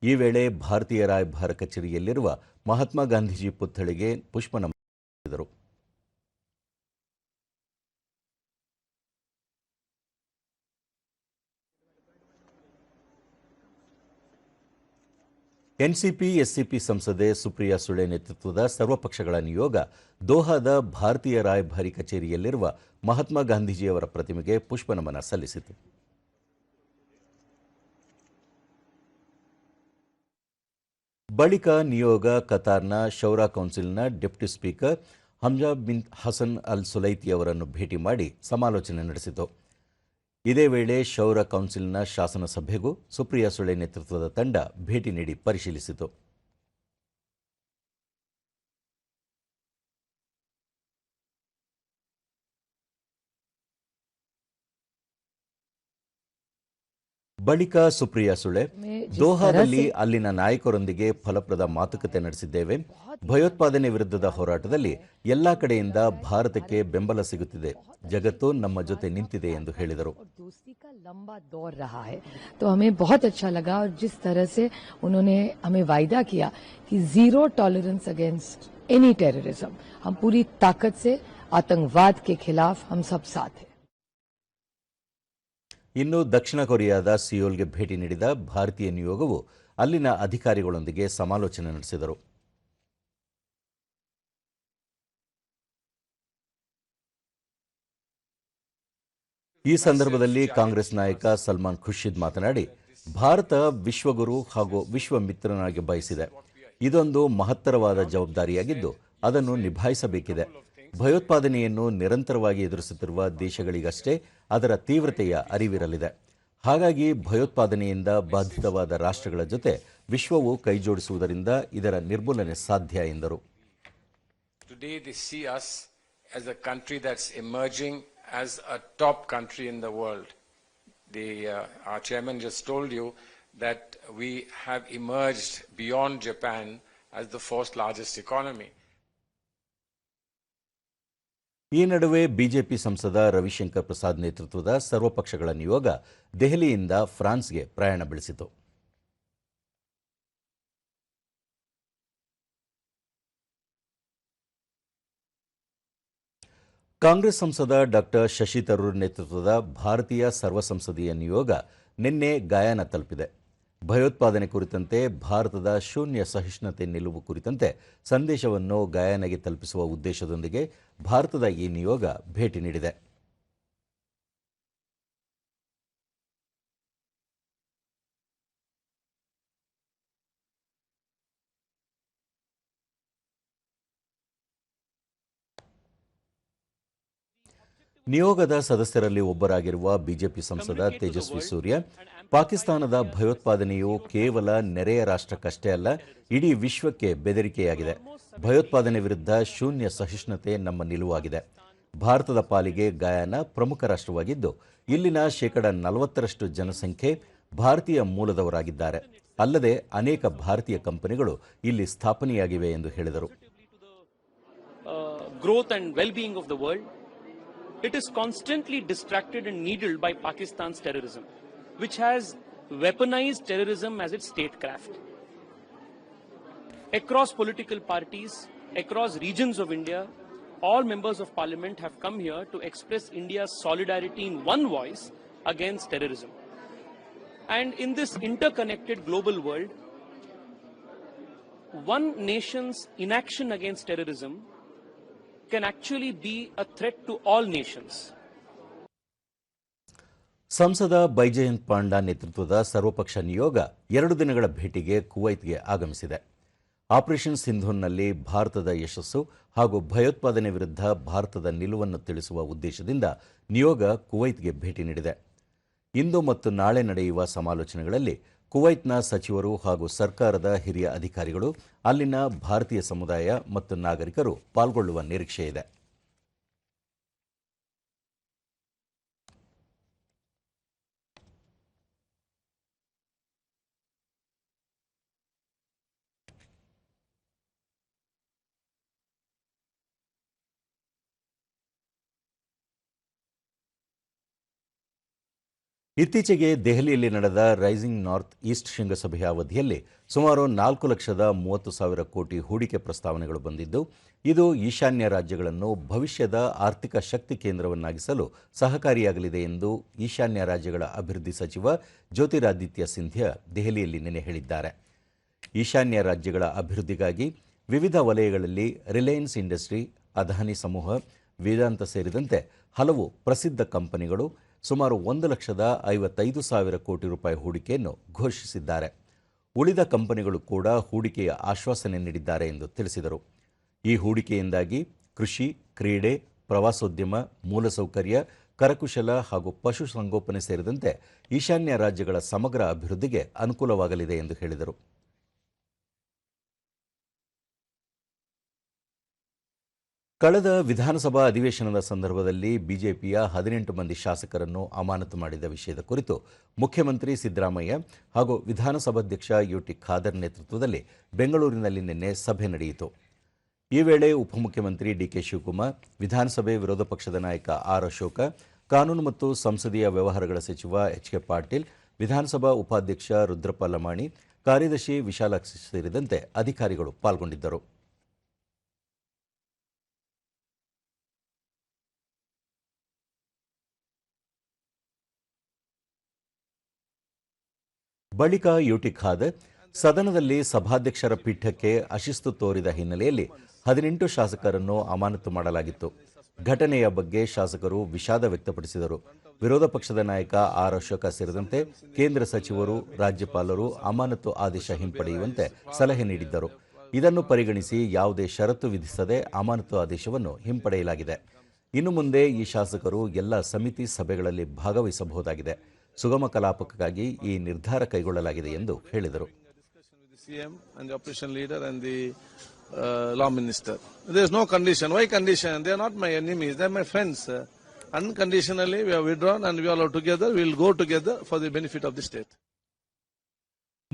ಈ ವೇಳೆ ಭಾರತೀಯ ರಾಯಭಾರ ಕಚೇರಿಯಲ್ಲಿರುವ ಮಹಾತ್ಮ ಗಾಂಧೀಜಿ ಪುತ್ಥಳಿಗೆ ಪುಷ್ಪನಮನ ಮಾಡಿದರು. ಎನ್ಸಿಪಿ ಎಸ್ಸಿಪಿ ಸಂಸದೆ ಸುಪ್ರಿಯಾ ಸುಳೆ ನೇತೃತ್ವದ ಸರ್ವಪಕ್ಷಗಳ ನಿಯೋಗ ದೋಹಾದ ಭಾರತೀಯ ರಾಯಭಾರಿ ಕಚೇರಿಯಲ್ಲಿರುವ ಮಹಾತ್ಮ ಗಾಂಧೀಜಿಯವರ ಪ್ರತಿಮೆಗೆ ಪುಷ್ಪನಮನ ಸಲ್ಲಿಸಿತು. ಬಳಿಕ ನಿಯೋಗ ಕತಾರ್ನ ಶೌರಾ ಕೌನ್ಸಿಲ್ನ deputy speaker Hamza bin Hasan ಅಲ್ ಸುಲೈತಿ ಅವರನ್ನು ಭೇಟಿ ಮಾಡಿ ಸಮಾಲೋಚನೆ ನಡೆಸಿತು. ಇದೇ ವೇಳೆ ಶೌರ ಕೌನ್ಸಿಲ್ನ ಶಾಸನ ಸಭೆಗೂ ಸುಪ್ರಿಯಾ ಸುಳೆ ನೇತೃತ್ವದ ತಂಡ ಭೇಟಿ ನೀಡಿ ಪರಿಶೀಲಿಸಿತು. ಬಳಿಕ ಸುಪ್ರಿಯಾ ಸುಳೆ, ದೋಹಾದಲ್ಲಿ ಅಲ್ಲಿನ ನಾಯಕರೊಂದಿಗೆ ಫಲಪ್ರದ ಮಾತುಕತೆ ನಡೆಸಿದ್ದೇವೆ. ಭಯೋತ್ಪಾದನೆ ವಿರುದ್ಧದ ಹೋರಾಟದಲ್ಲಿ ಎಲ್ಲಾ ಕಡೆಯಿಂದ ಭಾರತಕ್ಕೆ ಬೆಂಬಲ ಸಿಗುತ್ತಿದೆ. ಜಗತ್ತು ನಮ್ಮ ಜೊತೆ ನಿಂತಿದೆ ಎಂದು ಹೇಳಿದರು. लंबा दौर रहा है तो हमें बहुत अच्छा लगा और जिस तरह से उन्होंने हमें वायदा किया कि zero tolerance against any terrorism, हम पूरी ताकत से आतंकवाद के खिलाफ हम सब साथ हैं. ಇನ್ನು ದಕ್ಷಿಣ ಕೊರಿಯಾದ ಸಿಯೋಲ್ಗೆ ಭೇಟಿ ನೀಡಿದ ಭಾರತೀಯ ನಿಯೋಗವು ಅಲ್ಲಿನ ಅಧಿಕಾರಿಗಳೊಂದಿಗೆ ಸಮಾಲೋಚನೆ ನಡೆಸಿದರು. ಈ ಸಂದರ್ಭದಲ್ಲಿ ಕಾಂಗ್ರೆಸ್ ನಾಯಕ ಸಲ್ಮಾನ್ ಖುರ್ಷಿದ್ ಮಾತನಾಡಿ, ಭಾರತ ವಿಶ್ವಗುರು ಹಾಗೂ ವಿಶ್ವಮಿತ್ರನಾಗಿ ಬಯಸಿದೆ. ಇದೊಂದು ಮಹತ್ತರವಾದ ಜವಾಬ್ದಾರಿಯಾಗಿದ್ದು ಅದನ್ನು ನಿಭಾಯಿಸಬೇಕಿದೆ. ಭಯೋತ್ಪಾದನೆಯನ್ನು ನಿರಂತರವಾಗಿ ಎದುರಿಸುತ್ತಿರುವ ದೇಶಗಳಿಗಷ್ಟೇ ಅದರ ತೀವ್ರತೆಯ ಅರಿವಿರಲಿದೆ. ಹಾಗಾಗಿ ಭಯೋತ್ಪಾದನೆಯಿಂದ ಬಾಧಿತವಾದ ರಾಷ್ಟ್ರಗಳ ಜೊತೆ ವಿಶ್ವವು ಕೈಜೋಡಿಸುವುದರಿಂದ ಇದರ ನಿರ್ಮೂಲನೆ ಸಾಧ್ಯ ಎಂದರು. Today they see us as a country that's emerging as a top country in the world. Our chairman just told you that we have emerged beyond Japan as the fourth largest economy. ಈ ನಡುವೆ BJP ಸಂಸದ ರವಿಶಂಕರ್ ಪ್ರಸಾದ್ ನೇತೃತ್ವದ ಸರ್ವಪಕ್ಷಗಳ ನಿಯೋಗ ದೆಹಲಿಯಿಂದ ಫ್ರಾನ್ಸ್ಗೆ ಪ್ರಯಾಣ ಬೆಳೆಸಿತು. ಕಾಂಗ್ರೆಸ್ ಸಂಸದ doctor Shashi Tharoor ನೇತೃತ್ವದ ಭಾರತೀಯ ಸರ್ವಸಂಸದೀಯ ನಿಯೋಗ ನಿನ್ನೆ ಗಯಾನ ತಲುಪಿದೆ. ಭಯೋತ್ಪಾದನೆ ಕುರಿತಂತೆ ಭಾರತದ ಶೂನ್ಯ ಸಹಿಷ್ಣುತೆ ನಿಲುವು ಕುರಿತಂತೆ ಸಂದೇಶವನ್ನು ಗಯಾನಗೆ ತಲುಪಿಸುವ ಉದ್ದೇಶದೊಂದಿಗೆ ಭಾರತದ ಈ ನಿಯೋಗ ಭೇಟಿ ನೀಡಿದೆ. ನಿಯೋಗದ ಸದಸ್ಯರಲ್ಲಿ ಒಬ್ಬರಾಗಿರುವ ಬಿಜೆಪಿ ಸಂಸದ ತೇಜಸ್ವಿ ಸೂರ್ಯ, ಪಾಕಿಸ್ತಾನದ ಭಯೋತ್ಪಾದನೆಯು ಕೇವಲ ನೆರೆಯ ರಾಷ್ಟ್ರಕ್ಕಷ್ಟೇ ಅಲ್ಲ, ಇಡೀ ವಿಶ್ವಕ್ಕೆ ಬೆದರಿಕೆಯಾಗಿದೆ. ಭಯೋತ್ಪಾದನೆ ವಿರುದ್ಧ ಶೂನ್ಯ ಸಹಿಷ್ಣುತೆ ನಮ್ಮ ನಿಲುವಾಗಿದೆ. ಭಾರತದ ಪಾಲಿಗೆ ಗಯಾನ ಪ್ರಮುಖ ರಾಷ್ಟ್ರವಾಗಿದ್ದು ಇಲ್ಲಿನ 40% ಜನಸಂಖ್ಯೆ ಭಾರತೀಯ ಮೂಲದವರಾಗಿದ್ದಾರೆ. ಅಲ್ಲದೆ ಅನೇಕ ಭಾರತೀಯ ಕಂಪನಿಗಳು ಇಲ್ಲಿ ಸ್ಥಾಪನೆಯಾಗಿವೆ ಎಂದು ಹೇಳಿದರು. it is constantly distracted and needled by Pakistan's terrorism, which has weaponized terrorism as its statecraft. Across political parties, across regions of India, all members of parliament have come here to express India's solidarity in one voice against terrorism. And in this interconnected global world, one nation's inaction against terrorism can actually be a threat to all nations. ಸಂಸದ Baijayant panda ನೇತೃತ್ವದ ಸರ್ವಪಕ್ಷ ನಿಯೋಗ 2 ದಿನಗಳ ಭೇಟಿಗೆ ಕುವೈತ್ಗೆ ಆಗಮಿಸಿದೆ. Operation ಸಿಂಧೂರ್ನಲ್ಲಿ ಭಾರತದ ಯಶಸ್ಸು ಹಾಗೂ ಭಯೋತ್ಪಾದನೆ ವಿರುದ್ಧ ಭಾರತದ ನಿಲುವನ್ನು ತಿಳಿಸುವ ಉದ್ದೇಶದಿಂದ ನಿಯೋಗ ಕುವೈತ್ಗೆ ಭೇಟಿ ನೀಡಿದೆ. ಇಂದು ಮತ್ತು ನಾಳೆ ನಡೆಯುವ ಸಮಾಲೋಚನೆಗಳಲ್ಲಿ ಕುವೈತ್ನ ಸಚಿವರು ಹಾಗೂ ಸರ್ಕಾರದ ಹಿರಿಯ ಅಧಿಕಾರಿಗಳು, ಅಲ್ಲಿನ ಭಾರತೀಯ ಸಮುದಾಯ ಮತ್ತು ನಾಗರಿಕರು ಪಾಲ್ಗೊಳ್ಳುವ ನಿರೀಕ್ಷೆಯಿದೆ. ಇತ್ತೀಚೆಗೆ ದೆಹಲಿಯಲ್ಲಿ ನಡೆದ ರೈಸಿಂಗ್ ನಾರ್ತ್ ಈಸ್ಟ್ ಶೃಂಗಸಭೆಯ ಅವಧಿಯಲ್ಲಿ ಸುಮಾರು 4,30,000 ಕೋಟಿ ಹೂಡಿಕೆ ಪ್ರಸ್ತಾವನೆಗಳು ಬಂದಿದ್ದು, ಇದು ಈಶಾನ್ಯ ರಾಜ್ಯಗಳನ್ನು ಭವಿಷ್ಯದ ಆರ್ಥಿಕ ಶಕ್ತಿ ಕೇಂದ್ರವನ್ನಾಗಿಸಲು ಸಹಕಾರಿಯಾಗಲಿದೆ ಎಂದು ಈಶಾನ್ಯ ರಾಜ್ಯಗಳ ಅಭಿವೃದ್ಧಿ ಸಚಿವ ಜ್ಯೋತಿರಾದಿತ್ಯ ಸಿಂಧ್ಯಾ ದೆಹಲಿಯಲ್ಲಿ ನಿನ್ನೆ ಹೇಳಿದ್ದಾರೆ. ಈಶಾನ್ಯ ರಾಜ್ಯಗಳ ಅಭಿವೃದ್ಧಿಗಾಗಿ ವಿವಿಧ ವಲಯಗಳಲ್ಲಿ ರಿಲಯನ್ಸ್ ಇಂಡಸ್ಟ್ರಿ, ಅದಾನಿ ಸಮೂಹ, ವೇದಾಂತ ಸೇರಿದಂತೆ ಹಲವು ಪ್ರಸಿದ್ಧ ಕಂಪನಿಗಳು ಸುಮಾರು 1,55,000 ಕೋಟಿ ರೂಪಾಯಿ ಹೂಡಿಕೆಯನ್ನು ಘೋಷಿಸಿದ್ದಾರೆ. ಉಳಿದ ಕಂಪನಿಗಳು ಕೂಡ ಹೂಡಿಕೆಯ ಆಶ್ವಾಸನೆ ನೀಡಿದ್ದಾರೆ ಎಂದು ತಿಳಿಸಿದರು. ಈ ಹೂಡಿಕೆಯಿಂದಾಗಿ ಕೃಷಿ, ಕ್ರೀಡೆ, ಪ್ರವಾಸೋದ್ಯಮ, ಮೂಲಸೌಕರ್ಯ, ಕರಕುಶಲ ಹಾಗೂ ಪಶುಸಂಗೋಪನೆ ಸೇರಿದಂತೆ ಈಶಾನ್ಯ ರಾಜ್ಯಗಳ ಸಮಗ್ರ ಅಭಿವೃದ್ಧಿಗೆ ಅನುಕೂಲವಾಗಲಿದೆ ಎಂದು ಹೇಳಿದರು. ಕಳೆದ ವಿಧಾನಸಭಾ ಅಧಿವೇಶನದ ಸಂದರ್ಭದಲ್ಲಿ ಬಿಜೆಪಿಯ 18 ಮಂದಿ ಶಾಸಕರನ್ನು ಅಮಾನತು ಮಾಡಿದ ವಿಷಯದ ಕುರಿತು ಮುಖ್ಯಮಂತ್ರಿ ಸಿದ್ದರಾಮಯ್ಯ ಹಾಗೂ ವಿಧಾನಸಭಾಧ್ಯಕ್ಷ ಯುಟಿ ಖಾದರ್ ನೇತೃತ್ವದಲ್ಲಿ ಬೆಂಗಳೂರಿನಲ್ಲಿ ನಿನ್ನೆ ಸಭೆ ನಡೆಯಿತು. ಈ ವೇಳೆ ಉಪಮುಖ್ಯಮಂತ್ರಿ ಡಿಕೆ ಶಿವಕುಮಾರ್, ವಿಧಾನಸಭೆ ವಿರೋಧ ಪಕ್ಷದ ನಾಯಕ ಆರ್ ಅಶೋಕ, ಕಾನೂನು ಮತ್ತು ಸಂಸದೀಯ ವ್ಯವಹಾರಗಳ ಸಚಿವ ಎಚ್.ಕೆ. ಪಾಟೀಲ್, ವಿಧಾನಸಭಾ ಉಪಾಧ್ಯಕ್ಷ ರುದ್ರಪ್ಪ ಲಮಾಣಿ, ಕಾರ್ಯದರ್ಶಿ ವಿಶಾಲಾಕ್ಷಿ ಸೇರಿದಂತೆ ಅಧಿಕಾರಿಗಳು ಪಾಲ್ಗೊಂಡಿದ್ದರು. ಬಳಿಕ ಯುಟಿ ಖಾದರ್, ಸದನದಲ್ಲಿ ಸಭಾಧ್ಯಕ್ಷರ ಪೀಠಕ್ಕೆ ಅಶಿಸ್ತು ತೋರಿದ ಹಿನ್ನೆಲೆಯಲ್ಲಿ 18 ಶಾಸಕರನ್ನು ಅಮಾನತು ಮಾಡಲಾಗಿತ್ತು. ಘಟನೆಯ ಬಗ್ಗೆ ಶಾಸಕರು ವಿಷಾದ ವ್ಯಕ್ತಪಡಿಸಿದರು. ವಿರೋಧ ಪಕ್ಷದ ನಾಯಕ ಆರ್ ಅಶೋಕ ಸೇರಿದಂತೆ ಕೇಂದ್ರ ಸಚಿವರು, ರಾಜ್ಯಪಾಲರು ಅಮಾನತು ಆದೇಶ ಹಿಂಪಡೆಯುವಂತೆ ಸಲಹೆ ನೀಡಿದ್ದರು. ಇದನ್ನು ಪರಿಗಣಿಸಿ ಯಾವುದೇ ಷರತ್ತು ವಿಧಿಸದೆ ಅಮಾನತು ಆದೇಶವನ್ನು ಹಿಂಪಡೆಯಲಾಗಿದೆ. ಇನ್ನು ಮುಂದೆ ಈ ಶಾಸಕರು ಎಲ್ಲ ಸಮಿತಿ ಸಭೆಗಳಲ್ಲಿ ಭಾಗವಹಿಸಬಹುದಾಗಿದೆ. ಸುಗಮ ಕಲಾಪಕ್ಕಾಗಿ ಈ ನಿರ್ಧಾರ ಕೈಗೊಳ್ಳಲಾಗಿದೆ ಎಂದು ಹೇಳಿದರು.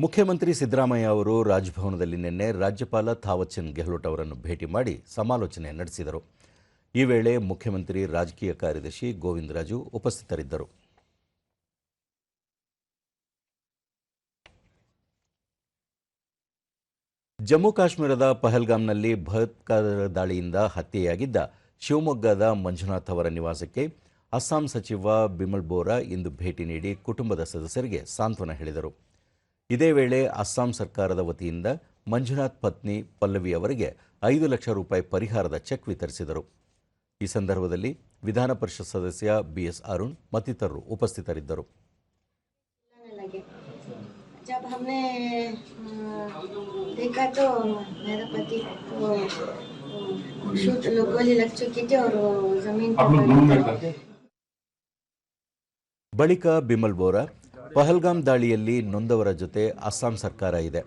ಮುಖ್ಯಮಂತ್ರಿ ಸಿದ್ದರಾಮಯ್ಯ ಅವರು ರಾಜಭವನದಲ್ಲಿ ನಿನ್ನೆ ರಾಜ್ಯಪಾಲ ಥಾವರ್ ಚಂದ್ ಗೆಹ್ಲೋಟ್ ಅವರನ್ನು ಭೇಟಿ ಮಾಡಿ ಸಮಾಲೋಚನೆ ನಡೆಸಿದರು. ಈ ವೇಳೆ ಮುಖ್ಯಮಂತ್ರಿ ರಾಜಕೀಯ ಕಾರ್ಯದರ್ಶಿ ಗೋವಿಂದರಾಜು ಉಪಸ್ಥಿತರಿದ್ದರು. ಜಮ್ಮು ಕಾಶ್ಮೀರದ ಪಹಲ್ಗಾಮ್ನಲ್ಲಿ ಭಯೋತ್ಪಾದಕರ ದಾಳಿಯಿಂದ ಹತ್ಯೆಯಾಗಿದ್ದ ಶಿವಮೊಗ್ಗದ ಮಂಜುನಾಥ್ ಅವರ ನಿವಾಸಕ್ಕೆ ಅಸ್ಸಾಂ ಸಚಿವ ಬಿಮಲ್ ಬೋರಾ ಇಂದು ಭೇಟಿ ನೀಡಿ ಕುಟುಂಬದ ಸದಸ್ಯರಿಗೆ ಸಾಂತ್ವನ ಹೇಳಿದರು. ಇದೇ ವೇಳೆ ಅಸ್ಸಾಂ ಸರ್ಕಾರದ ವತಿಯಿಂದ ಮಂಜುನಾಥ್ ಪತ್ನಿ ಪಲ್ಲವಿ ಅವರಿಗೆ 5 ಲಕ್ಷ ರೂಪಾಯಿ ಪರಿಹಾರದ ಚೆಕ್ ವಿತರಿಸಿದರು. ಈ ಸಂದರ್ಭದಲ್ಲಿ ವಿಧಾನ ಪರಿಷತ್ ಸದಸ್ಯ ಬಿಎಸ್ ಅರುಣ್ ಮತ್ತಿತರರು ಉಪಸ್ಥಿತರಿದ್ದರು. जब हमने देखा तो मेरा पति को शूट गोली लग चुकी थी और जमीन पर ಬಳಿಕ ಬಿಮಲ್ ಬೋರಾ, ಪಹಲ್ಗಾಮ್ ದಾಳಿಯಲ್ಲಿ ನೊಂದವರ ಜೊತೆ ಅಸ್ಸಾಂ ಸರ್ಕಾರ ಇದೆ.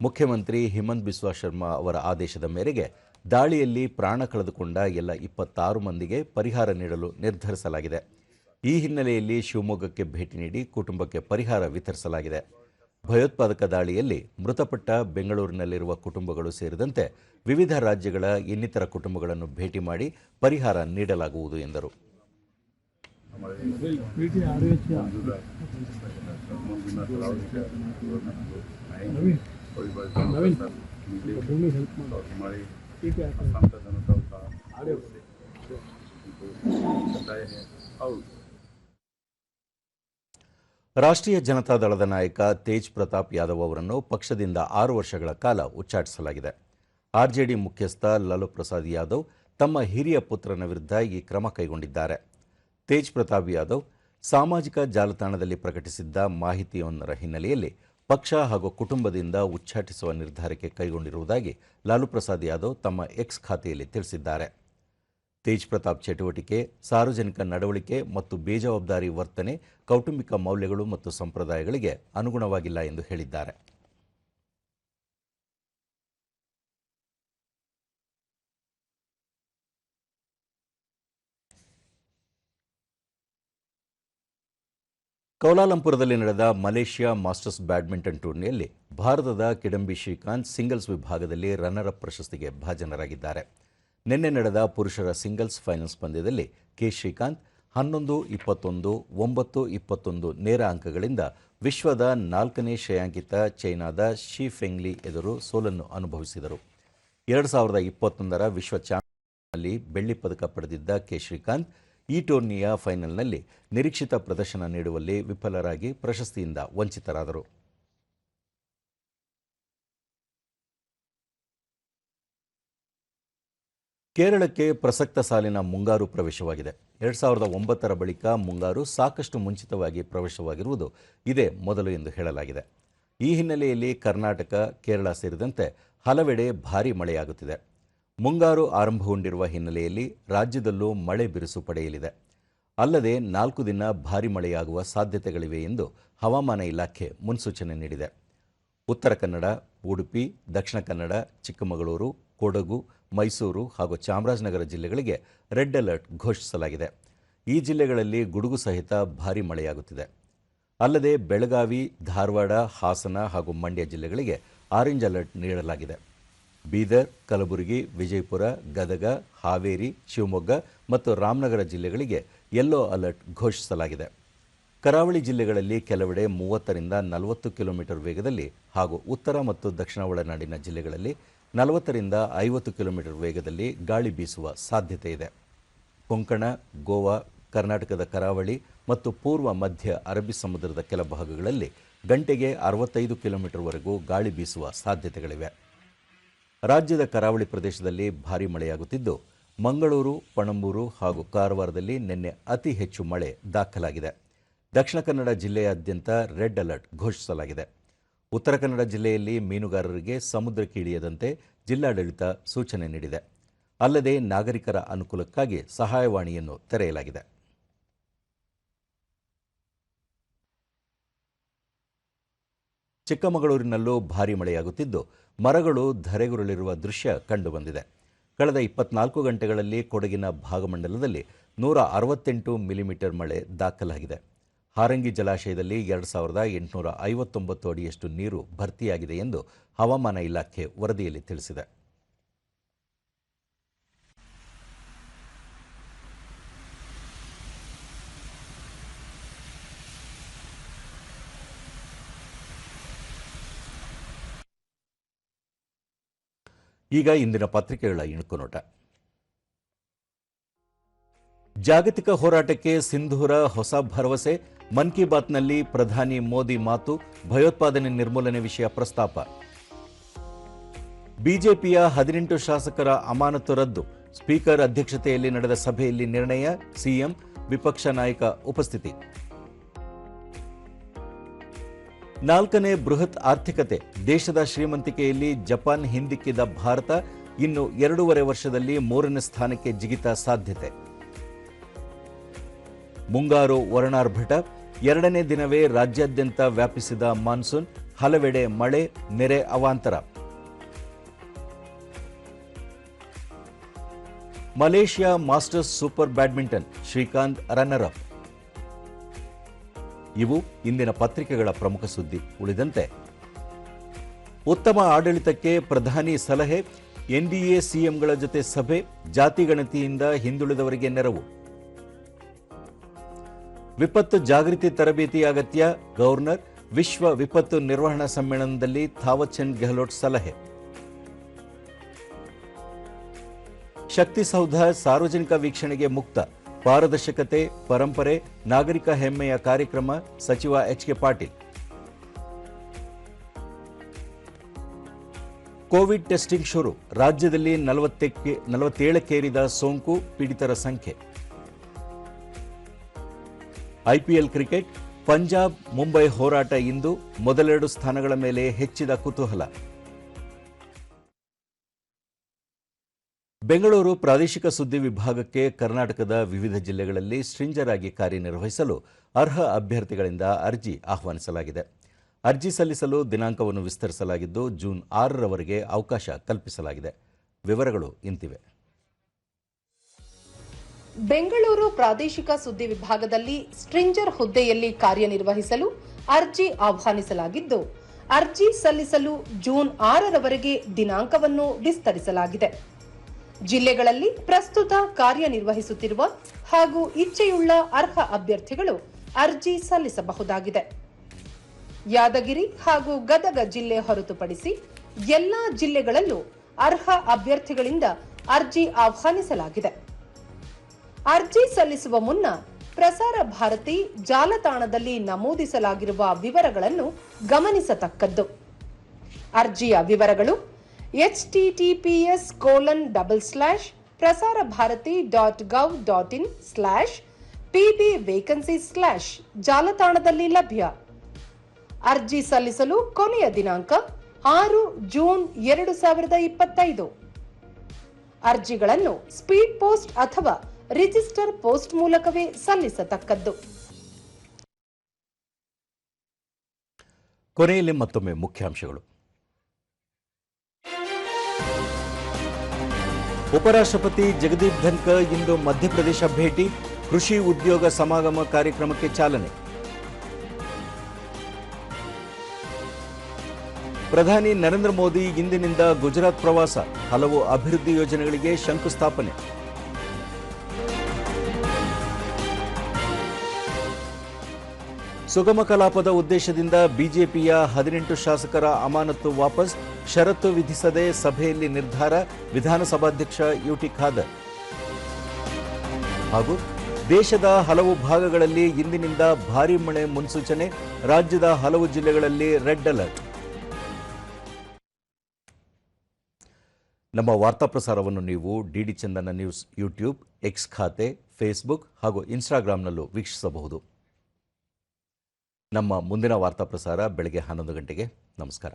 ಮುಖ್ಯಮಂತ್ರಿ ಹಿಮಂತ್ ಬಿಸ್ವಾ ಶರ್ಮಾ ಅವರ ಆದೇಶದ ಮೇರೆಗೆ ದಾಳಿಯಲ್ಲಿ ಪ್ರಾಣ ಕಳೆದುಕೊಂಡ ಎಲ್ಲ 26 ಮಂದಿಗೆ ಪರಿಹಾರ ನೀಡಲು ನಿರ್ಧರಿಸಲಾಗಿದೆ. ಈ ಹಿನ್ನೆಲೆಯಲ್ಲಿ ಶಿವಮೊಗ್ಗಕ್ಕೆ ಭೇಟಿ ನೀಡಿ ಕುಟುಂಬಕ್ಕೆ ಪರಿಹಾರ ವಿತರಿಸಲಾಗಿದೆ. ಭಯೋತ್ಪಾದಕ ದಾಳಿಯಲ್ಲಿ ಮೃತಪಟ್ಟ ಬೆಂಗಳೂರಿನಲ್ಲಿರುವ ಕುಟುಂಬಗಳು ಸೇರಿದಂತೆ ವಿವಿಧ ರಾಜ್ಯಗಳ ಇನ್ನಿತರ ಕುಟುಂಬಗಳನ್ನು ಭೇಟಿ ಮಾಡಿ ಪರಿಹಾರ ನೀಡಲಾಗುವುದು ಎಂದರು. ರಾಷ್ಟ್ರೀಯ ಜನತಾದಳದ ನಾಯಕ ತೇಜ್ ಪ್ರತಾಪ್ ಯಾದವ್ ಅವರನ್ನು ಪಕ್ಷದಿಂದ 6 ವರ್ಷಗಳ ಕಾಲ ಉಚ್ಚಾಟಿಸಲಾಗಿದೆ. ಆರ್ಜೆಡಿ ಮುಖ್ಯಸ್ಥ ಲಾಲು ಪ್ರಸಾದ್ ಯಾದವ್ ತಮ್ಮ ಹಿರಿಯ ಪುತ್ರನ ವಿರುದ್ಧ ಈ ಕ್ರಮ ಕೈಗೊಂಡಿದ್ದಾರೆ. ತೇಜ್ ಪ್ರತಾಪ್ ಯಾದವ್ ಸಾಮಾಜಿಕ ಜಾಲತಾಣದಲ್ಲಿ ಪ್ರಕಟಿಸಿದ್ದ ಮಾಹಿತಿಯೊಂದರ ಹಿನ್ನೆಲೆಯಲ್ಲಿ ಪಕ್ಷ ಹಾಗೂ ಕುಟುಂಬದಿಂದ ಉಚ್ಚಾಟಿಸುವ ನಿರ್ಧಾರಕ್ಕೆ ಕೈಗೊಂಡಿರುವುದಾಗಿ ಲಾಲು ಪ್ರಸಾದ್ ಯಾದವ್ ತಮ್ಮ ಎಕ್ಸ್ ಖಾತೆಯಲ್ಲಿ ತಿಳಿಸಿದ್ದಾರೆ. ತೇಜ್ ಪ್ರತಾಪ್ ಚಟುವಟಿಕೆ, ಸಾರ್ವಜನಿಕ ನಡವಳಿಕೆ ಮತ್ತು ಬೇಜವಾಬ್ದಾರಿ ವರ್ತನೆ ಕೌಟುಂಬಿಕ ಮೌಲ್ಯಗಳು ಮತ್ತು ಸಂಪ್ರದಾಯಗಳಿಗೆ ಅನುಗುಣವಾಗಿಲ್ಲ ಎಂದು ಹೇಳಿದ್ದಾರೆ. ಕೌಲಾಲಂಪುರದಲ್ಲಿ ನಡೆದ ಮಲೇಷ್ಯಾ ಮಾಸ್ಟರ್ಸ್ ಬ್ಯಾಡ್ಮಿಂಟನ್ ಟೂರ್ನಿಯಲ್ಲಿ ಭಾರತದ ಕಿಡಂಬಿ ಶ್ರೀಕಾಂತ್ ಸಿಂಗಲ್ಸ್ ವಿಭಾಗದಲ್ಲಿ ರನ್ನರ್ ಅಪ್ ಪ್ರಶಸ್ತಿಗೆ ಭಾಜನರಾಗಿದ್ದಾರೆ. ನಿನ್ನೆ ನಡೆದ ಪುರುಷರ ಸಿಂಗಲ್ಸ್ ಫೈನಲ್ಸ್ ಪಂದ್ಯದಲ್ಲಿ ಕೆ ಶ್ರೀಕಾಂತ್ 11-21, 9-21 ನೇರ ಅಂಕಗಳಿಂದ ವಿಶ್ವದ 4ನೇ ಶ್ರೇಯಾಂಕಿತ ಚೈನಾದ ಶಿ ಫೆಂಗ್ಲಿ ಎದುರು ಸೋಲನ್ನು ಅನುಭವಿಸಿದರು. 2021ರ ವಿಶ್ವ ಚಾಂಪಿಯನ್ನಲ್ಲಿ ಬೆಳ್ಳಿ ಪದಕ ಪಡೆದಿದ್ದ ಕೆ ಶ್ರೀಕಾಂತ್ ಈ ಟೂರ್ನಿಯ ಫೈನಲ್ನಲ್ಲಿ ನಿರೀಕ್ಷಿತ ಪ್ರದರ್ಶನ ನೀಡುವಲ್ಲಿ ವಿಫಲರಾಗಿ ಪ್ರಶಸ್ತಿಯಿಂದ ವಂಚಿತರಾದರು. ಕೇರಳಕ್ಕೆ ಪ್ರಸಕ್ತ ಸಾಲಿನ ಮುಂಗಾರು ಪ್ರವೇಶವಾಗಿದೆ. 2009ರ ಬಳಿಕ ಮುಂಗಾರು ಸಾಕಷ್ಟು ಮುಂಚಿತವಾಗಿ ಪ್ರವೇಶವಾಗಿರುವುದು ಇದೇ ಮೊದಲು ಎಂದು ಹೇಳಲಾಗಿದೆ. ಈ ಹಿನ್ನೆಲೆಯಲ್ಲಿ ಕರ್ನಾಟಕ, ಕೇರಳ ಸೇರಿದಂತೆ ಹಲವೆಡೆ ಭಾರೀ ಮಳೆಯಾಗುತ್ತಿದೆ. ಮುಂಗಾರು ಆರಂಭಗೊಂಡಿರುವ ಹಿನ್ನೆಲೆಯಲ್ಲಿ ರಾಜ್ಯದಲ್ಲೂ ಮಳೆ ಬಿರುಸು ಪಡೆಯಲಿದೆ. ಅಲ್ಲದೆ 4 ದಿನ ಭಾರೀ ಮಳೆಯಾಗುವ ಸಾಧ್ಯತೆಗಳಿವೆ ಎಂದು ಹವಾಮಾನ ಇಲಾಖೆ ಮುನ್ಸೂಚನೆ ನೀಡಿದೆ. ಉತ್ತರ ಕನ್ನಡ, ಉಡುಪಿ, ದಕ್ಷಿಣ ಕನ್ನಡ, ಚಿಕ್ಕಮಗಳೂರು, ಕೊಡಗು, ಮೈಸೂರು ಹಾಗೂ ಚಾಮರಾಜನಗರ ಜಿಲ್ಲೆಗಳಿಗೆ ರೆಡ್ ಅಲರ್ಟ್ ಘೋಷಿಸಲಾಗಿದೆ. ಈ ಜಿಲ್ಲೆಗಳಲ್ಲಿ ಗುಡುಗು ಸಹಿತ ಭಾರೀ ಮಳೆಯಾಗುತ್ತಿದೆ. ಅಲ್ಲದೆ ಬೆಳಗಾವಿ, ಧಾರವಾಡ, ಹಾಸನ ಹಾಗೂ ಮಂಡ್ಯ ಜಿಲ್ಲೆಗಳಿಗೆ ಆರೆಂಜ್ ಅಲರ್ಟ್ ನೀಡಲಾಗಿದೆ. ಬೀದರ್, ಕಲಬುರಗಿ, ವಿಜಯಪುರ, ಗದಗ, ಹಾವೇರಿ, ಶಿವಮೊಗ್ಗ ಮತ್ತು ರಾಮನಗರ ಜಿಲ್ಲೆಗಳಿಗೆ ಯೆಲ್ಲೋ ಅಲರ್ಟ್ ಘೋಷಿಸಲಾಗಿದೆ. ಕರಾವಳಿ ಜಿಲ್ಲೆಗಳಲ್ಲಿ ಕೆಲವೆಡೆ 30ರಿಂದ 40 ಕಿಲೋಮೀಟರ್ ವೇಗದಲ್ಲಿ ಹಾಗೂ ಉತ್ತರ ಮತ್ತು ದಕ್ಷಿಣ ಒಳನಾಡಿನ ಜಿಲ್ಲೆಗಳಲ್ಲಿ 40ರಿಂದ 50 ಕಿಲೋಮೀಟರ್ ವೇಗದಲ್ಲಿ ಗಾಳಿ ಬೀಸುವ ಸಾಧ್ಯತೆ ಇದೆ. ಕೊಂಕಣ, ಗೋವಾ, ಕರ್ನಾಟಕದ ಕರಾವಳಿ ಮತ್ತು ಪೂರ್ವ ಮಧ್ಯ ಅರಬ್ಬಿ ಸಮುದ್ರದ ಕೆಲ ಭಾಗಗಳಲ್ಲಿ ಗಂಟೆಗೆ 65 ಕಿಲೋಮೀಟರ್ವರೆಗೂ ಗಾಳಿ ಬೀಸುವ ಸಾಧ್ಯತೆಗಳಿವೆ. ರಾಜ್ಯದ ಕರಾವಳಿ ಪ್ರದೇಶದಲ್ಲಿ ಭಾರೀ ಮಳೆಯಾಗುತ್ತಿದ್ದು, ಮಂಗಳೂರು, ಪಣಂಬೂರು ಹಾಗೂ ಕಾರವಾರದಲ್ಲಿ ನಿನ್ನೆ ಅತಿ ಹೆಚ್ಚು ಮಳೆ ದಾಖಲಾಗಿದೆ. ದಕ್ಷಿಣ ಕನ್ನಡ ಜಿಲ್ಲೆಯಾದ್ಯಂತ ರೆಡ್ ಅಲರ್ಟ್ ಘೋಷಿಸಲಾಗಿದೆ. ಉತ್ತರ ಕನ್ನಡ ಜಿಲ್ಲೆಯಲ್ಲಿ ಮೀನುಗಾರರಿಗೆ ಸಮುದ್ರಕ್ಕೆ ಇಳಿಯದಂತೆ ಜಿಲ್ಲಾಡಳಿತ ಸೂಚನೆ ನೀಡಿದೆ. ಅಲ್ಲದೆ ನಾಗರಿಕರ ಅನುಕೂಲಕ್ಕಾಗಿ ಸಹಾಯವಾಣಿಯನ್ನು ತೆರೆಯಲಾಗಿದೆ. ಚಿಕ್ಕಮಗಳೂರಿನಲ್ಲೂ ಭಾರೀ ಮಳೆಯಾಗುತ್ತಿದ್ದು, ಮರಗಳು ಧರೆಗುರುಳಿರುವ ದೃಶ್ಯ ಕಂಡುಬಂದಿದೆ. ಕಳೆದ 24 ಗಂಟೆಗಳಲ್ಲಿ ಕೊಡಗಿನ ಭಾಗಮಂಡಲದಲ್ಲಿ 168 ಮಿಲಿಮೀಟರ್ ಮಳೆ ದಾಖಲಾಗಿದೆ. ಹಾರಂಗಿ ಜಲಾಶಯದಲ್ಲಿ 2859 ಅಡಿಯಷ್ಟು ನೀರು ಭರ್ತಿಯಾಗಿದೆ ಎಂದು ಹವಾಮಾನ ಇಲಾಖೆ ವರದಿಯಲ್ಲಿ ತಿಳಿಸಿದೆ. ಈಗ ಇಂದಿನ ಪತ್ರಿಕೆಗಳ ಇಣುಕುನೋಟ. ಜಾಗತಿಕ ಹೋರಾಟಕ್ಕೆ ಸಿಂಧೂರ ಹೊಸ ಭರವಸೆ, ಮನ್ ಕಿ ಬಾತ್ನಲ್ಲಿ ಪ್ರಧಾನಿ ಮೋದಿ ಮಾತು, ಭಯೋತ್ಪಾದನೆ ನಿರ್ಮೂಲನೆ ವಿಷಯ ಪ್ರಸ್ತಾಪ. ಬಿಜೆಪಿಯ 18 ಶಾಸಕರ ಅಮಾನತು ರದ್ದು, ಸ್ಪೀಕರ್ ಅಧ್ಯಕ್ಷತೆಯಲ್ಲಿ ನಡೆದ ಸಭೆಯಲ್ಲಿ ನಿರ್ಣಯ, ಸಿಎಂ, ವಿಪಕ್ಷ ನಾಯಕ ಉಪಸ್ಥಿತಿ. 4ನೇ ಬೃಹತ್ ಆರ್ಥಿಕತೆ, ದೇಶದ ಶ್ರೀಮಂತಿಕೆಯಲ್ಲಿ ಜಪಾನ್ ಹಿಂದಿಕ್ಕಿದ ಭಾರತ ಇನ್ನು 2.5 ವರ್ಷದಲ್ಲಿ 3ನೇ ಸ್ಥಾನಕ್ಕೆ ಜಿಗಿತ ಸಾಧ್ಯತೆ. ಮುಂಗಾರು ವರುಣಾರ್ಭಟ, 2ನೇ ದಿನವೇ ರಾಜ್ಯಾದ್ಯಂತ ವ್ಯಾಪಿಸಿದ ಮಾನ್ಸೂನ್, ಹಲವೆಡೆ ಮಳೆ, ನೆರೆ ಅವಾಂತರ. Malaysia masters super badminton, Srikanth runner up. ಇವು ಇಂದಿನ ಪತ್ರಿಕೆಗಳ ಪ್ರಮುಖ ಸುದ್ದಿ. ಉಳಿದಂತೆ ಉತ್ತಮ ಆಡಳಿತಕ್ಕೆ ಪ್ರಧಾನಿ ಸಲಹೆ, ಎನ್ಡಿಎ ಸಿಎಂಗಳ ಜೊತೆ ಸಭೆ, ಜಾತಿ ಗಣತಿಯಿಂದ ಹಿಂದುಳಿದವರಿಗೆ ನೆರವು. ವಿಪತ್ತು ಜಾಗೃತಿ ತರಬೇತಿ ಅಗತ್ಯ, ಗವರ್ನರ್. ವಿಶ್ವ ವಿಪತ್ತು ನಿರ್ವಹಣಾ ಸಮ್ಮೇಳನದಲ್ಲಿ ಥಾವರ್ ಚಂದ್ ಗೆಹ್ಲೋಟ್ ಸಲಹೆ. ಶಕ್ತಿಸೌಧ ಸಾರ್ವಜನಿಕ ವೀಕ್ಷಣೆಗೆ ಮುಕ್ತ, ಪಾರದರ್ಶಕತೆ, ಪರಂಪರೆ, ನಾಗರಿಕ ಹೆಮ್ಮೆಯ ಕಾರ್ಯಕ್ರಮ, ಸಚಿವ ಎಚ್.ಕೆ. ಪಾಟೀಲ್. ಕೋವಿಡ್ ಟೆಸ್ಟಿಂಗ್ ಶುರು, ರಾಜ್ಯದಲ್ಲಿ 47ಕ್ಕೇರಿದ ಸೋಂಕು, ಪೀಡಿತರ ಸಂಖ್ಯೆ. ಐಪಿಎಲ್ ಕ್ರಿಕೆಟ್, ಪಂಜಾಬ್ ಮುಂಬೈ ಹೋರಾಟ ಇಂದು, ಮೊದಲೆರಡು ಸ್ಥಾನಗಳ ಮೇಲೆ ಹೆಚ್ಚಿದ ಕುತೂಹಲ. ಬೆಂಗಳೂರು ಪ್ರಾದೇಶಿಕ ಸುದ್ದಿ ವಿಭಾಗಕ್ಕೆ ಕರ್ನಾಟಕದ ವಿವಿಧ ಜಿಲ್ಲೆಗಳಲ್ಲಿ ಸ್ಟ್ರಿಂಜರ್ ಆಗಿ ಕಾರ್ಯನಿರ್ವಹಿಸಲು ಅರ್ಹ ಅಭ್ಯರ್ಥಿಗಳಿಂದ ಅರ್ಜಿ ಆಹ್ವಾನಿಸಲಾಗಿದೆ. ಅರ್ಜಿ ಸಲ್ಲಿಸಲು ದಿನಾಂಕವನ್ನು ವಿಸ್ತರಿಸಲಾಗಿದ್ದು ಜೂನ್ 6ರವರೆಗೆ ಅವಕಾಶ ಕಲ್ಪಿಸಲಾಗಿದೆ. ವಿವರಗಳು ಇಂತಿವೆ. ಬೆಂಗಳೂರು ಪ್ರಾದೇಶಿಕ ಸುದ್ದಿ ವಿಭಾಗದಲ್ಲಿ ಸ್ಟ್ರಿಂಜರ್ ಹುದ್ದೆಯಲ್ಲಿ ಕಾರ್ಯನಿರ್ವಹಿಸಲು ಅರ್ಜಿ ಆಹ್ವಾನಿಸಲಾಗಿದ್ದು, ಅರ್ಜಿ ಸಲ್ಲಿಸಲು ಜೂನ್ 6ರವರೆಗೆ ದಿನಾಂಕವನ್ನು ವಿಸ್ತರಿಸಲಾಗಿದೆ. ಜಿಲ್ಲೆಗಳಲ್ಲಿ ಪ್ರಸ್ತುತ ಕಾರ್ಯನಿರ್ವಹಿಸುತ್ತಿರುವ ಹಾಗೂ ಇಚ್ಛೆಯುಳ್ಳ ಅರ್ಹ ಅಭ್ಯರ್ಥಿಗಳು ಅರ್ಜಿ ಸಲ್ಲಿಸಬಹುದಾಗಿದೆ. ಯಾದಗಿರಿ ಹಾಗೂ ಗದಗ ಜಿಲ್ಲೆ ಹೊರತುಪಡಿಸಿ ಎಲ್ಲಾ ಜಿಲ್ಲೆಗಳಲ್ಲೂ ಅರ್ಹ ಅಭ್ಯರ್ಥಿಗಳಿಂದ ಅರ್ಜಿ ಆಹ್ವಾನಿಸಲಾಗಿದೆ. ಅರ್ಜಿ ಸಲ್ಲಿಸುವ ಮುನ್ನ ಪ್ರಸಾರ ಭಾರತಿ ಜಾಲತಾಣದಲ್ಲಿ ನಮೂದಿಸಲಾಗಿರುವ ವಿವರಗಳನ್ನು ಗಮನಿಸತಕ್ಕದ್ದು. ಅರ್ಜಿಯ ವಿವರಗಳು https://prasarabharati.gov.in/pbvacancy/ ಜಾಲತಾಣದಲ್ಲಿ ಲಭ್ಯ. ಅರ್ಜಿ ಸಲ್ಲಿಸಲು ಕೊನೆಯ ದಿನಾಂಕ 6 ಜೂನ್ 2025. ಅರ್ಜಿಗಳನ್ನು ಸ್ಪೀಡ್ ಪೋಸ್ಟ್ ಅಥವಾ ರಿಜಿಸ್ಟರ್ ಪೋಸ್ಟ್ ಮೂಲಕವೇ ಸಲ್ಲಿಸತಕ್ಕದ್ದು. ಕೊನೆಯಲ್ಲಿ ಮತ್ತೊಮ್ಮೆ ಮುಖ್ಯಾಂಶಗಳು. ಉಪರಾಷ್ಟ್ರಪತಿ ಜಗದೀಪ್ ಧನ್ಕರ್ ಇಂದು ಮಧ್ಯಪ್ರದೇಶ ಭೇಟಿ, ಕೃಷಿ ಉದ್ಯೋಗ ಸಮಾಗಮ ಕಾರ್ಯಕ್ರಮಕ್ಕೆ ಚಾಲನೆ. ಪ್ರಧಾನಿ ನರೇಂದ್ರ ಮೋದಿ ಇಂದಿನಿಂದ ಗುಜರಾತ್ ಪ್ರವಾಸ, ಹಲವು ಅಭಿವೃದ್ಧಿ ಯೋಜನೆಗಳಿಗೆ ಶಂಕುಸ್ಥಾಪನೆ. ಸುಗಮ ಕಲಾಪದ ಉದ್ದೇಶದಿಂದ ಬಿಜೆಪಿಯ 18 ಶಾಸಕರ ಅಮಾನತು ವಾಪಸ್, ಷರತ್ತು ವಿಧಿಸದೆ ಸಭೆಯಲ್ಲಿ ನಿರ್ಧಾರ, ವಿಧಾನಸಭಾಧ್ಯಕ್ಷ ಯುಟಿ ಖಾದರ್. ಹಾಗೂ ದೇಶದ ಹಲವು ಭಾಗಗಳಲ್ಲಿ ಇಂದಿನಿಂದ ಭಾರೀ ಮಳೆ ಮುನ್ಸೂಚನೆ, ರಾಜ್ಯದ ಹಲವು ಜಿಲ್ಲೆಗಳಲ್ಲಿ ರೆಡ್ ಅಲರ್ಟ್. ನಮ್ಮ ವಾರ್ತಾ ಪ್ರಸಾರವನ್ನು ನೀವು ಡಿಡಿ ಚಂದನ ನ್ಯೂಸ್ ಯೂಟ್ಯೂಬ್, ಎಕ್ಸ್ ಖಾತೆ, ಫೇಸ್ಬುಕ್ ಹಾಗೂ ಇನ್ಸ್ಟಾಗ್ರಾಂನಲ್ಲೂ ವೀಕ್ಷಿಸಬಹುದು. ನಮ್ಮ ಮುಂದಿನ ವಾರ್ತಾ ಪ್ರಸಾರ ಬೆಳಗ್ಗೆ 11 ಗಂಟೆಗೆ. ನಮಸ್ಕಾರ.